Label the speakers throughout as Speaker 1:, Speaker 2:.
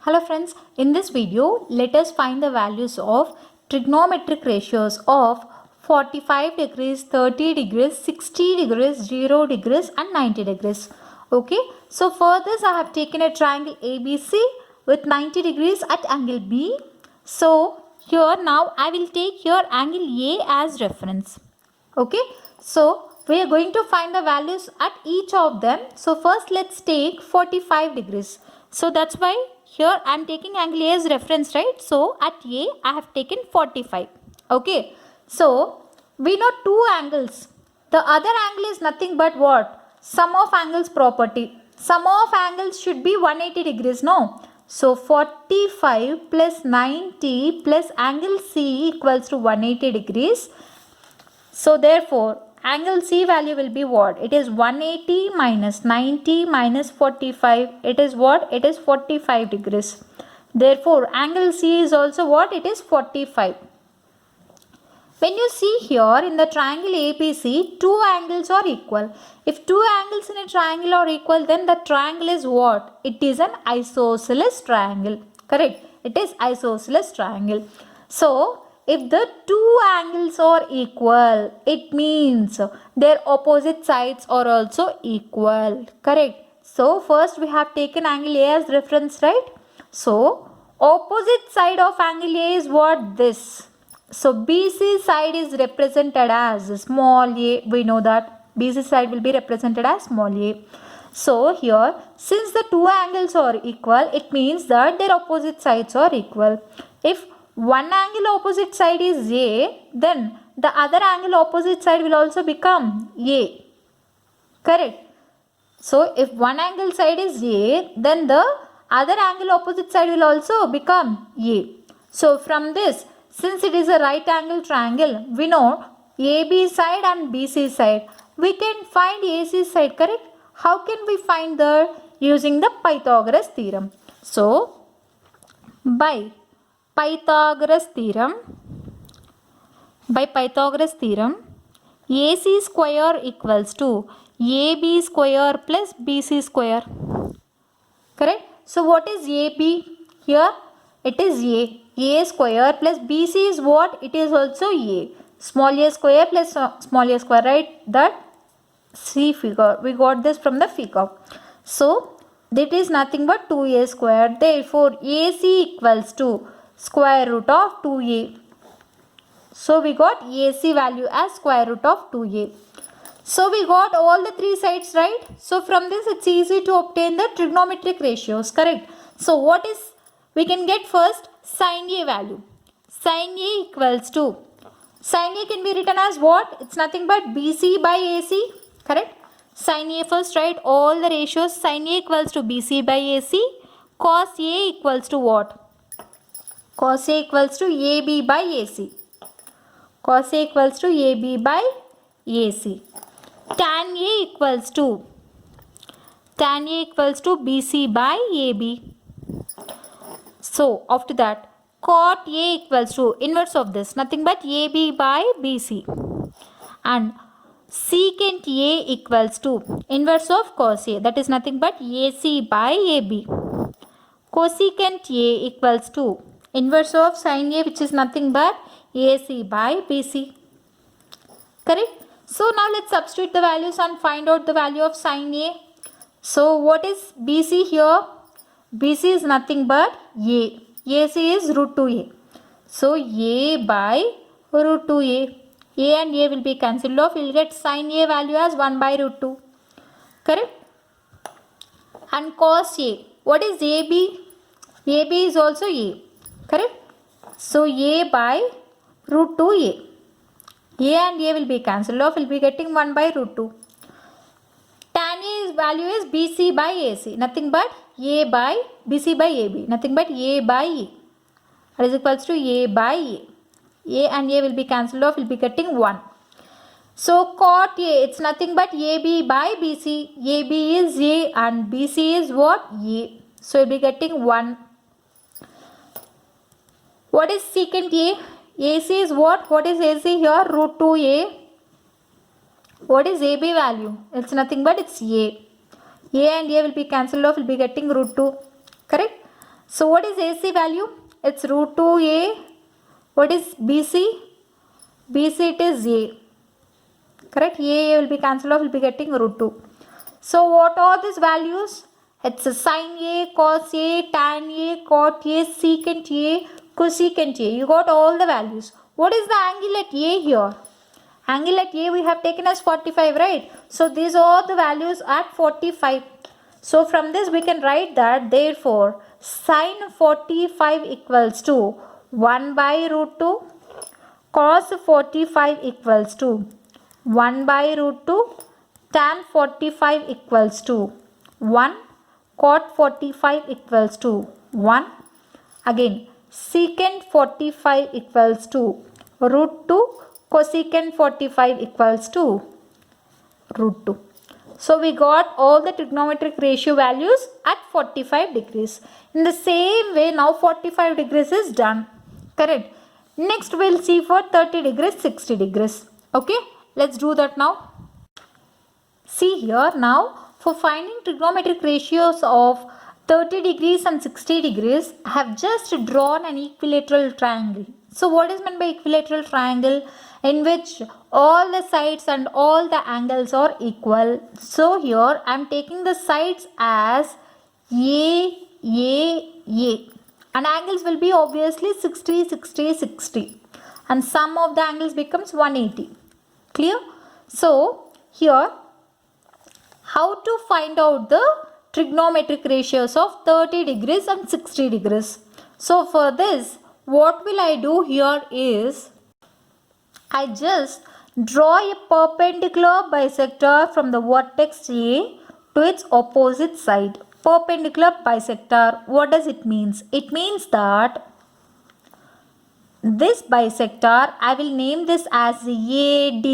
Speaker 1: Hello friends, in this video let us find the values of trigonometric ratios of 45 degrees, 30 degrees, 60 degrees, 0 degrees and 90 degrees. Okay, so for this I have taken a triangle ABC with 90 degrees at angle B. So here now I will take here angle A as reference. Okay, so we are going to find the values at each of them. So first let's take 45 degrees. So that's why here I am taking angle A as reference, right? So at A I have taken 45. Okay, so we know two angles. The other angle is nothing but what? Sum of angles property. Sum of angles should be 180 degrees, no? So 45 plus 90 plus angle C equals to 180 degrees. So therefore, angle C value will be what? It is 180 minus 90 minus 45. It is what? It is 45 degrees. Therefore, angle C is also what? It is 45. When you see here in the triangle ABC, two angles are equal. If two angles in a triangle are equal, then the triangle is what? It is an isosceles triangle. Correct? It is isosceles triangle. So, if the two angles are equal, it means their opposite sides are also equal. Correct? So, first we have taken angle A as reference, right? So, opposite side of angle A is what? This. So, BC side is represented as small a. We know that BC side will be represented as small a. So, here since the two angles are equal, it means that their opposite sides are equal. If one angle opposite side is A, then the other angle opposite side will also become A. Correct? So, if one angle side is A, then the other angle opposite side will also become A. So, from this, since it is a right angle triangle, we know AB side and BC side. We can find AC side, correct? How can we find that? Using the Pythagoras theorem. So, by Pythagoras theorem, AC square equals to AB square plus BC square. Correct? So what is AB? Here it is A square plus BC is what? It is also A. Small a square plus small a square, right? That C figure. We got this from the figure. So that is nothing but 2a square. Therefore AC equals to square root of 2a. So we got AC value as square root of 2a. So we got all the three sides, right? So from this it's easy to obtain the trigonometric ratios, correct? So what is, we can get first sin A value. Sin A equals to, sin A can be written as what? It's nothing but BC by AC, correct? Sin A first, right? All the ratios, sin A equals to BC by AC. Cos A equals to what? Cos A equals to AB by AC. Cos A equals to AB by AC. Tan A equals to BC by AB. So after that, cot A equals to inverse of this, nothing but AB by BC. And secant A equals to inverse of cos A, that is nothing but AC by AB. Cosecant A equals to inverse of sin A, which is nothing but AC by BC. Correct? So now let's substitute the values and find out the value of sin A. So what is BC here? BC is nothing but A. AC is root 2A. So A by root 2A. A and A will be cancelled off. We will get sin A value as 1 by root 2. Correct? And cos A. What is AB? AB is also A. Correct? So A by root 2A. A and A will be cancelled off. We will be getting 1 by root 2. Tan A's value is BC by AC. Nothing but A by BC by AB. Nothing but A by A. That is equals to A by A. A and A will be cancelled off. We will be getting 1. So cot A, it's nothing but AB by BC. AB is A and BC is what? A. So we will be getting 1. What is secant A? AC is what? What is AC here? Root 2A. What is AB value? It's nothing but it's A. A and A will be cancelled off. We'll be getting root 2. Correct? So what is AC value? It's root 2A. What is BC? BC it is A. Correct? A will be cancelled off, will be getting root 2. So what are these values? It's a sin A, cos A, tan A, cot A, secant A, cosecant A. You got all the values. What is the angle at A here? Angle at A we have taken as 45, right? So these are the values at 45. So from this we can write that therefore sin 45 equals to 1 by root 2, cos 45 equals to 1 by root 2, tan 45 equals to 1, cot 45 equals to 1. Again, secant 45 equals to root 2, cosecant 45 equals to root 2. So we got all the trigonometric ratio values at 45 degrees. In the same way, now 45 degrees is done. Correct. Next we'll see for 30 degrees, 60 degrees. Okay, let's do that now. See here now, for finding trigonometric ratios of 30 degrees and 60 degrees, I have just drawn an equilateral triangle. So what is meant by equilateral triangle? In which all the sides and all the angles are equal. So here I am taking the sides as A. And angles will be obviously 60, 60, 60. And sum of the angles becomes 180. Clear? So here, how to find out the trigonometric ratios of 30 degrees and 60 degrees. So for this, what will I do here is, I just draw a perpendicular bisector from the vertex A to its opposite side. Perpendicular bisector, what does it mean? It means that this bisector, I will name this as AD.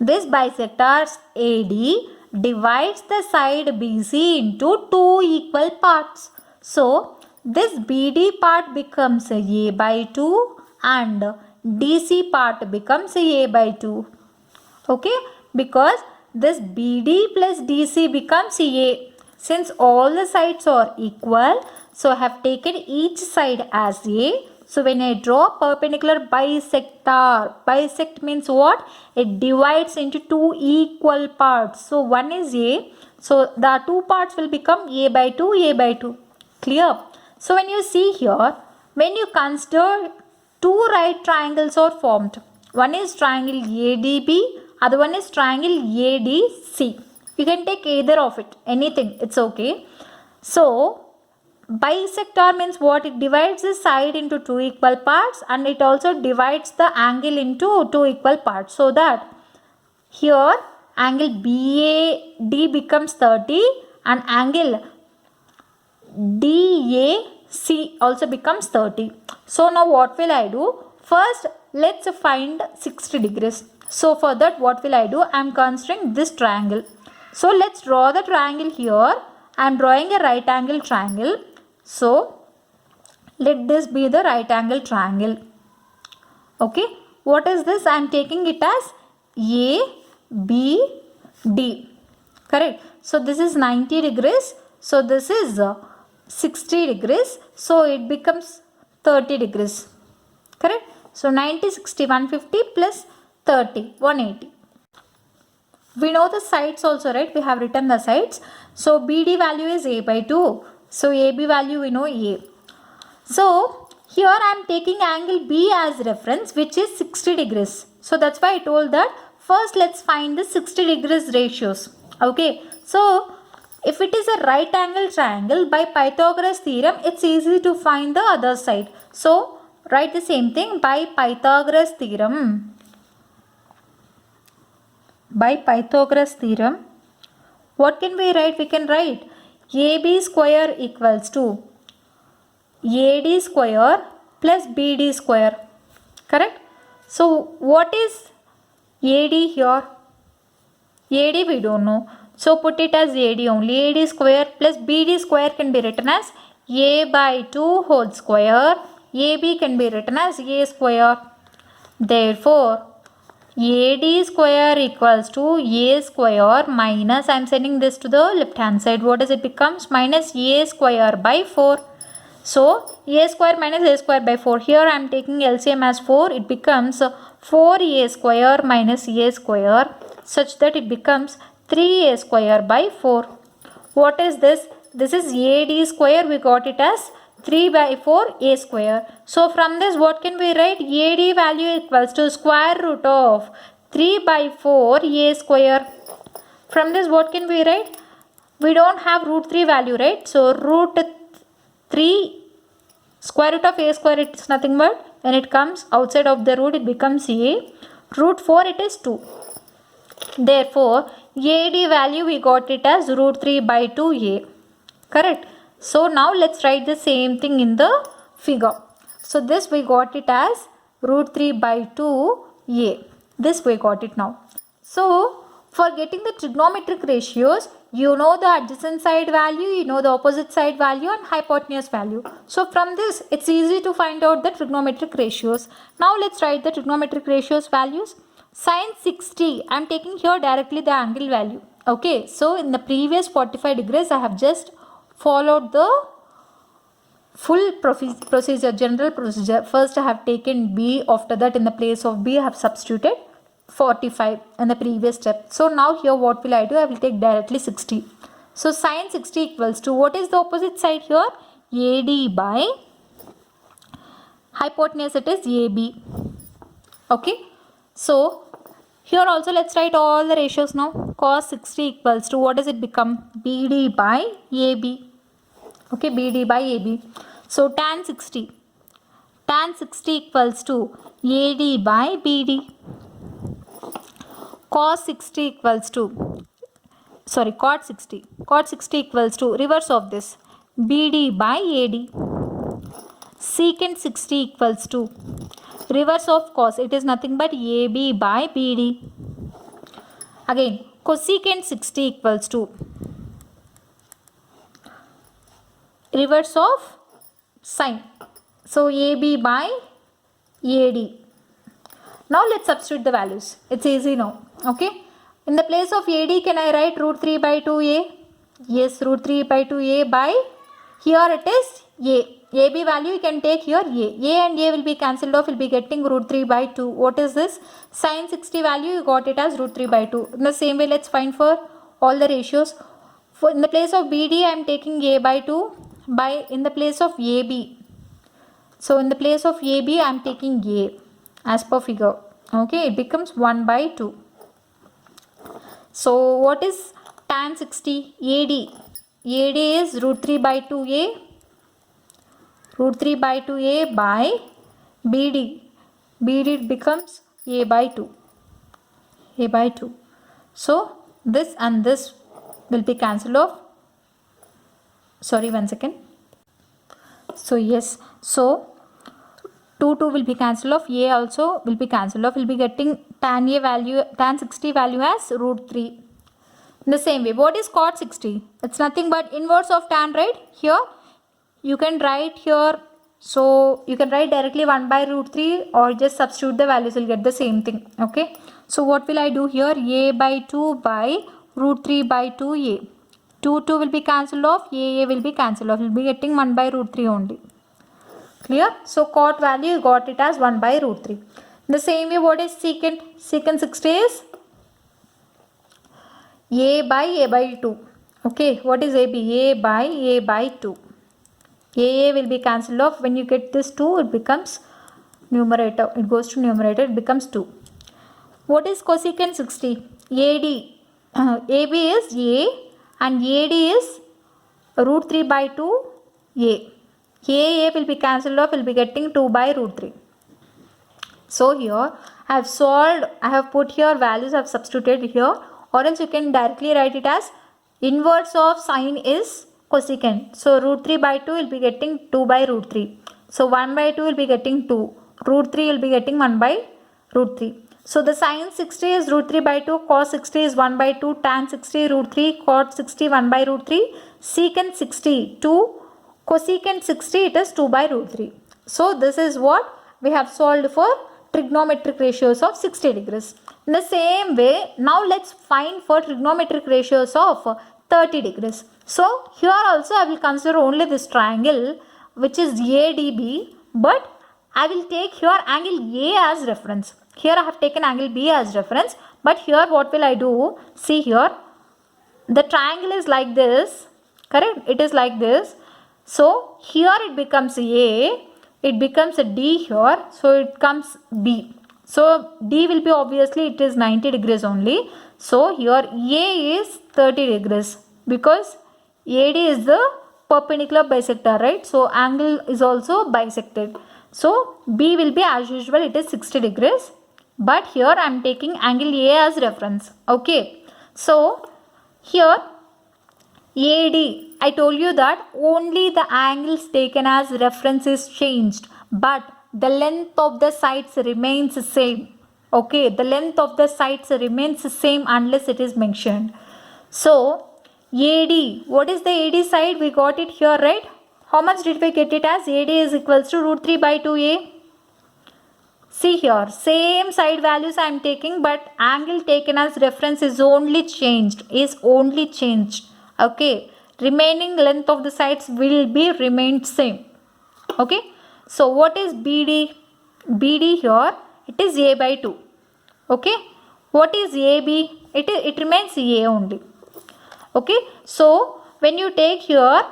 Speaker 1: This bisector AD divides the side BC into two equal parts. So this BD part becomes A by 2 and DC part becomes A by 2. Okay, because this BD plus DC becomes A. Since all the sides are equal, so I have taken each side as A. So when I draw perpendicular bisector, bisect means what? It divides into two equal parts. So one is A. So the two parts will become A by 2, A by 2. Clear? So when you see here, when you consider two right triangles are formed. One is triangle ADB, other one is triangle ADC. You can take either of it, anything, it's okay. So bisector means what? It divides the side into two equal parts and it also divides the angle into two equal parts. So that here angle BAD becomes 30 and angle DAC also becomes 30. So now what will I do? First let's find 60 degrees. So for that what will I do? I am considering this triangle. So let's draw the triangle here. I am drawing a right angle triangle. So let this be the right angle triangle. Okay. What is this? I am taking it as ABD. Correct. So this is 90 degrees. So this is 60 degrees. So it becomes 30 degrees. Correct. So 90, 60, 150 plus 30, 180. We know the sides also, right? We have written the sides. So BD value is A by 2. So AB value we know A. So here I am taking angle B as reference, which is 60 degrees. So that's why I told that first let's find the 60 degrees ratios. Okay. So if it is a right angle triangle, by Pythagoras theorem, it's easy to find the other side. So write the same thing by Pythagoras theorem. By Pythagoras theorem, what can we write? We can write AB square equals to AD square plus BD square. Correct? So what is AD here? AD we don't know. So put it as AD only. AD square plus BD square can be written as A by 2 whole square. AB can be written as A square. Therefore, AD square equals to A square minus, I am sending this to the left hand side. What does it becomes? Minus A square by 4. So a square minus a square by 4. Here I am taking LCM as 4. It becomes 4a square minus a square such that it becomes 3a square by 4. What is this? This is AD square. We got it as 3 by 4 a square. So from this what can we write? AD value equals to square root of 3 by 4 a square. From this what can we write? We don't have root 3 value, right? So root 3 square root of a square, it is nothing but when it comes outside of the root it becomes a. Root 4 it is 2. Therefore AD value we got it as root 3 by 2a. Correct. So now let's write the same thing in the figure. So this we got it as root 3 by 2a. This we got it now. So for getting the trigonometric ratios, you know the adjacent side value, you know the opposite side value and hypotenuse value. So from this it's easy to find out the trigonometric ratios. Now let's write the trigonometric ratios values. Sin 60, I am taking here directly the angle value. Okay, so in the previous 45 degrees I have just followed the full procedure, general procedure. First I have taken B, after that in the place of B I have substituted 45 in the previous step. So now here what will I do? I will take directly 60. So sin 60 equals to, what is the opposite side here? AD by hypotenuse, it is AB. Okay, so here also let's write all the ratios now. Cos 60 equals to, what does it become? BD by AB. Okay, BD by AB. So tan 60 equals to AD by BD. Cot 60 equals to equals to reverse of this, BD by AD. Secant 60 equals to reverse of cos, it is nothing but AB by BD. Again cosecant 60 equals to reverse of sine, so AB by AD. Now let's substitute the values. It's easy now. Okay, in the place of AD can I write root 3 by 2a? Yes, root 3 by 2a by, here it is a. AB value you can take here a. A and a will be cancelled off, will be getting root 3 by 2. What is this? Sin 60 value you got it as root 3 by 2. In the same way let's find for all the ratios. For in the place of BD I am taking a by 2 by, in the place of AB, so in the place of AB I am taking a as per figure. Okay, it becomes 1 by 2. So what is tan 60? AD is root 3 by 2a, root 3 by 2a by BD. BD becomes a by 2. So this and this will be cancelled off. Sorry, one second. So yes, so 2 will be cancelled off, a also will be cancelled off, will be getting tan 60 value as root 3. In the same way, what is cot 60? It's nothing but inverse of tan, right? Here you can write here, so you can write directly 1 by root 3 or just substitute the values, you'll get the same thing. Okay, so what will I do here? A by 2 by root 3 by 2a. 2 will be cancelled off, a will be cancelled off, will be getting 1 by root 3 only. Clear? So cot value you got it as 1 by root 3. In the same way, what is secant? Secant 60 is a by 2. Okay, what is AB? A by 2. A will be cancelled off. When you get this 2, it becomes numerator. It goes to numerator, it becomes 2. What is cosecant 60? AD. AB is A and AD is root 3 by 2 A. A will be cancelled off, will be getting 2 by root 3. So here I have solved, I have put here values, I have substituted here, or else you can directly write it as inverse of sine is cosecant. So root 3 by 2 will be getting 2 by root 3. So 1 by 2 will be getting 2. Root 3 will be getting 1 by root 3. So the sin 60 is root 3 by 2, cos 60 is 1 by 2, tan 60 root 3, cot 60 1 by root 3, secant 60 2, cosecant 60 it is 2 by root 3. So this is what we have solved for trigonometric ratios of 60 degrees. In the same way, now let's find for trigonometric ratios of 30 degrees. So here also I will consider only this triangle which is ADB, but I will take here angle A as reference. Here I have taken angle B as reference, but here what will I do? See here, the triangle is like this, correct? It is like this. So here it becomes A, it becomes a D here, so it comes B. So D will be obviously it is 90 degrees only. So here A is 30 degrees because AD is the perpendicular bisector, right? So angle is also bisected. So B will be as usual, it is 60 degrees. But here I am taking angle A as reference. Okay. So here AD, I told you that only the angles taken as reference is changed, but the length of the sides remains the same. Okay, the length of the sides remains the same unless it is mentioned. So AD, what is the AD side? We got it here, right? How much did we get it as? AD is equals to root 3 by 2A. See here, same side values I am taking, but angle taken as reference is only changed. Okay, remaining length of the sides will be remained same. Okay, so what is BD? BD here, it is A by 2. Okay, what is AB? It remains A only. Okay, so when you take here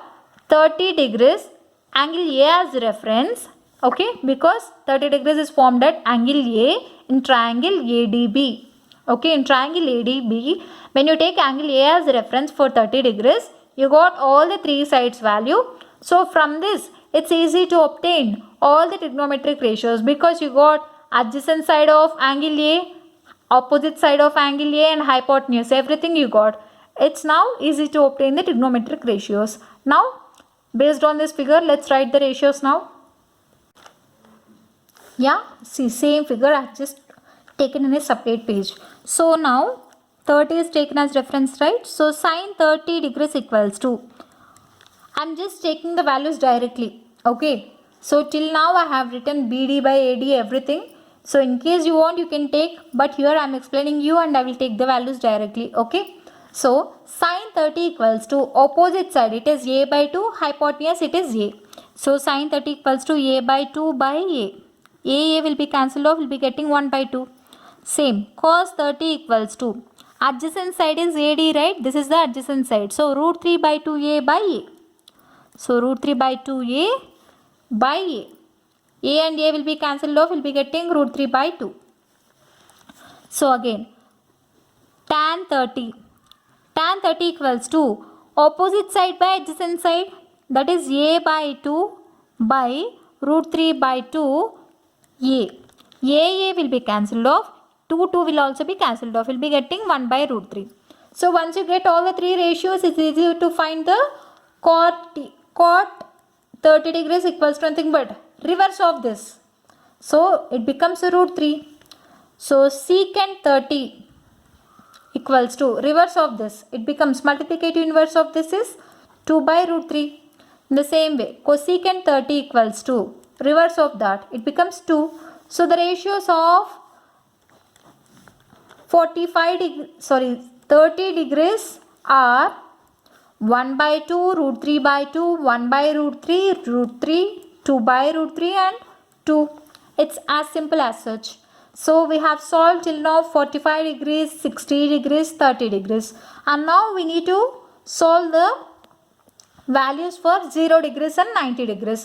Speaker 1: 30 degrees angle A as reference, okay, because 30 degrees is formed at angle A in triangle ADB. Okay, in triangle ADB, when you take angle A as reference for 30 degrees, you got all the three sides value. So from this, it's easy to obtain all the trigonometric ratios because you got adjacent side of angle A, opposite side of angle A and hypotenuse, everything you got. It's now easy to obtain the trigonometric ratios. Now, based on this figure, let's write the ratios now. Yeah, see, same figure I have just taken in a separate page. So now 30 is taken as reference, right? So sine 30 degrees equals to, I'm just taking the values directly. Okay, so till now I have written BD by AD everything. So in case you want, you can take, but here I am explaining you and I will take the values directly. Okay, so sine 30 equals to opposite side, it is A by 2, hypotenuse it is A. So sine 30 equals to A by 2 by A. A will be cancelled off, will be getting 1 by 2. Same, cos 30 equals to, adjacent side is AD, right? This is the adjacent side. So root 3 by 2A by A. So root 3 by 2A by A. A and A will be cancelled off, will be getting root 3 by 2. So again, tan 30. Tan 30 equals to opposite side by adjacent side, that is A by 2 by root 3 by 2 A. A will be cancelled off, 2 will also be cancelled off, will be getting 1 by root 3. So once you get all the three ratios, it's easy to find the cot 30 degrees equals to nothing but reverse of this. So it becomes a root 3. So secant 30 equals to reverse of this. It becomes multiplicative inverse of this is 2 by root 3. In the same way, cosecant 30 equals to reverse of that. It becomes 2. So the ratios of 30 degrees are 1 by 2, root 3 by 2, 1 by root 3, 2 by root 3 and 2. It's as simple as such. So we have solved till now 45 degrees, 60 degrees, 30 degrees. And now we need to solve the values for 0 degrees and 90 degrees.